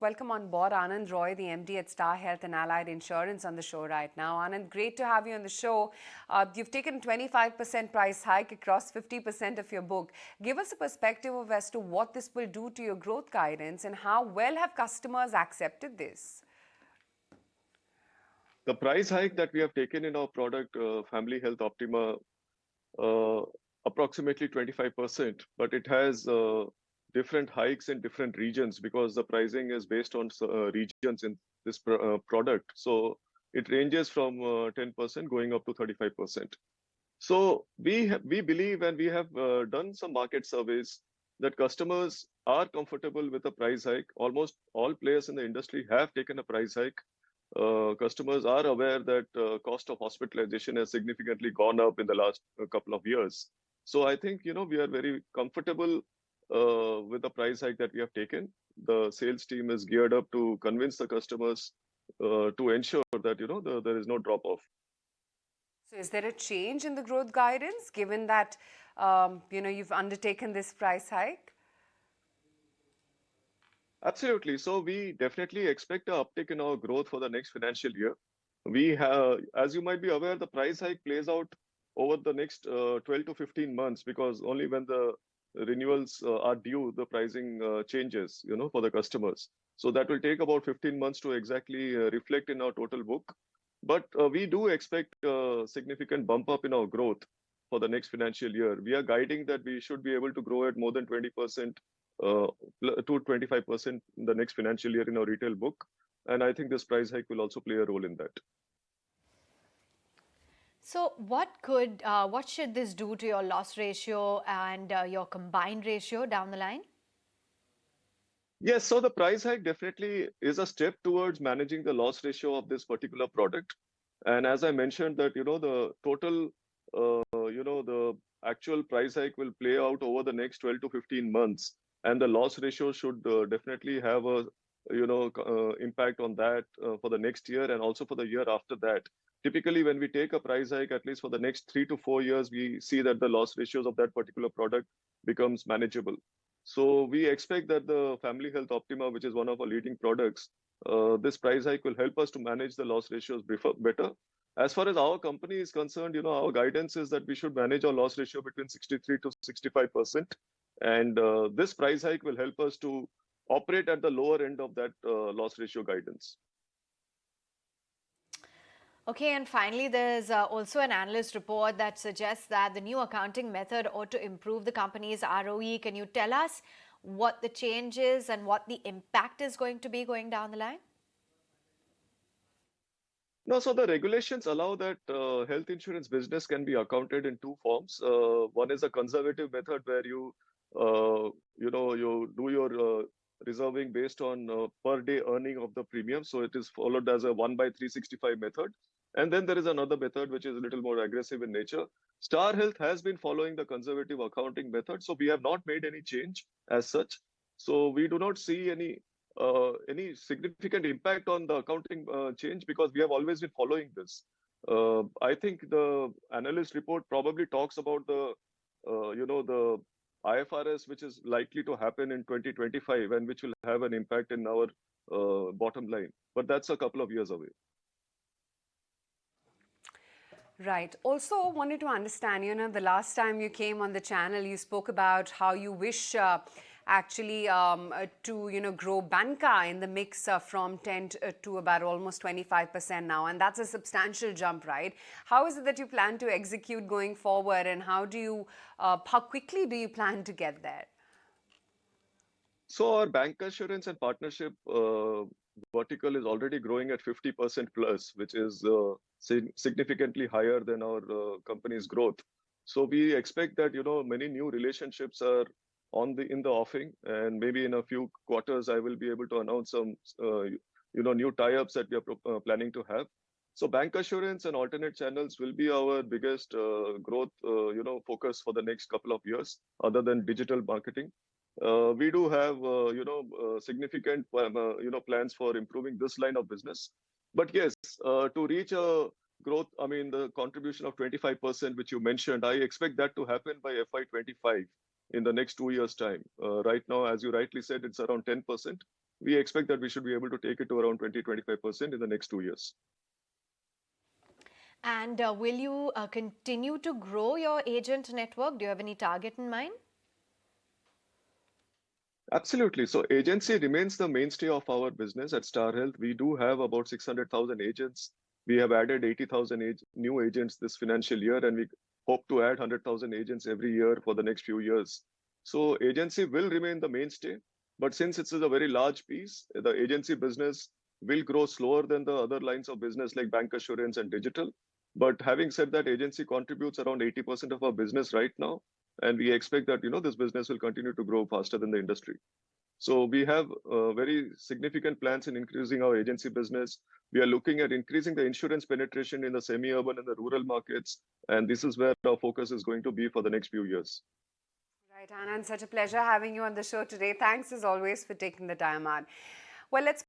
Welcome on board, Anand Roy, the MD at Star Health and Allied Insurance, on the show right now. Anand, great to have you on the show. You've taken 25% price hike across 50% of your book. Give us a perspective of as to what this will do to your growth guidance and how well have customers accepted this? The price hike that we have taken in our product, Family Health Optima, uh, approximately 25%, but it has different hikes in different regions because the pricing is based on regions in this product. So it ranges from 10% going up to 35%. So we believe, and we have done some market surveys, that customers are comfortable with a price hike. Almost all players in the industry have taken a price hike. Customers are aware that cost of hospitalization has significantly gone up in the last couple of years. So I think, we are very comfortable with the price hike that we have taken. The sales team is geared up to convince the customers to ensure that, there is no drop off. So is there a change in the growth guidance given that, you've undertaken this price hike? Absolutely. So we definitely expect an uptick in our growth for the next financial year. We have, as you might be aware, the price hike plays out over the next 12 to 15 months, because only when the renewals are due, the pricing changes, for the customers. So that will take about 15 months to exactly reflect in our total book. But we do expect a significant bump up in our growth for the next financial year. We are guiding that we should be able to grow at more than 20% uh, to 25% in the next financial year in our retail book. And I think this price hike will also play a role in that. So, what should this do to your loss ratio and your combined ratio down the line? Yes, so the price hike definitely is a step towards managing the loss ratio of this particular product. And as I mentioned that, the total, the actual price hike will play out over the next 12 to 15 months. And the loss ratio should definitely have a, impact on that for the next year and also for the year after that. Typically, when we take a price hike, at least for the next 3 to 4 years, we see that the loss ratios of that particular product becomes manageable. So we expect that the Family Health Optima, which is one of our leading products, this price hike will help us to manage the loss ratios better. As far as our company is concerned, our guidance is that we should manage our loss ratio between 63 to 65%. And this price hike will help us to operate at the lower end of that loss ratio guidance. Okay, and finally, there's also an analyst report that suggests that the new accounting method ought to improve the company's ROE. Can you tell us what the change is and what the impact is going to be going down the line? No, so the regulations allow that health insurance business can be accounted in two forms. One is a conservative method where you do your reserving based on per day earning of the premium. So it is followed as a 1 by 365 method. And then there is another method which is a little more aggressive in nature. Star Health has been following the conservative accounting method, so we have not made any change as such. So we do not see any significant impact on the accounting change because we have always been following this. I think the analyst report probably talks about the IFRS, which is likely to happen in 2025 and which will have an impact in our bottom line. But that's a couple of years away. Right. Also, wanted to understand, the last time you came on the channel, you spoke about how you wish actually to, grow banca in the mix from 10 to about almost 25% now. And that's a substantial jump, right? How is it that you plan to execute going forward, and how quickly do you plan to get there? So our bank assurance and partnership vertical is already growing at 50% plus, which is significantly higher than our company's growth. So we expect that, many new relationships are in the offing, and maybe in a few quarters, I will be able to announce some, new tie-ups that we are planning to have. So bank assurance and alternate channels will be our biggest growth, focus for the next couple of years, other than digital marketing. We do have, significant, plans for improving this line of business. But yes, to reach a growth, I mean, the contribution of 25%, which you mentioned, I expect that to happen by FY25 in the next 2 years' time. Right now, as you rightly said, it's around 10%. we expect that we should be able to take it to around 20-25% in the next 2 years. And will you continue to grow your agent network? Do you have any target in mind? Absolutely. So agency remains the mainstay of our business at Star Health. We do have about 600,000 agents. We have added 80,000 new agents this financial year, and we hope to add 100,000 agents every year for the next few years. So agency will remain the mainstay, but since it's a very large piece, the agency business will grow slower than the other lines of business like bank assurance and digital. But having said that, agency contributes around 80% of our business right now, and we expect that this business will continue to grow faster than the industry. So we have very significant plans in increasing our agency business. We are looking at increasing the insurance penetration in the semi-urban and the rural markets, and this is where our focus is going to be for the next few years. Right, Anand, such a pleasure having you on the show today. Thanks as always for taking the time out. Well, let's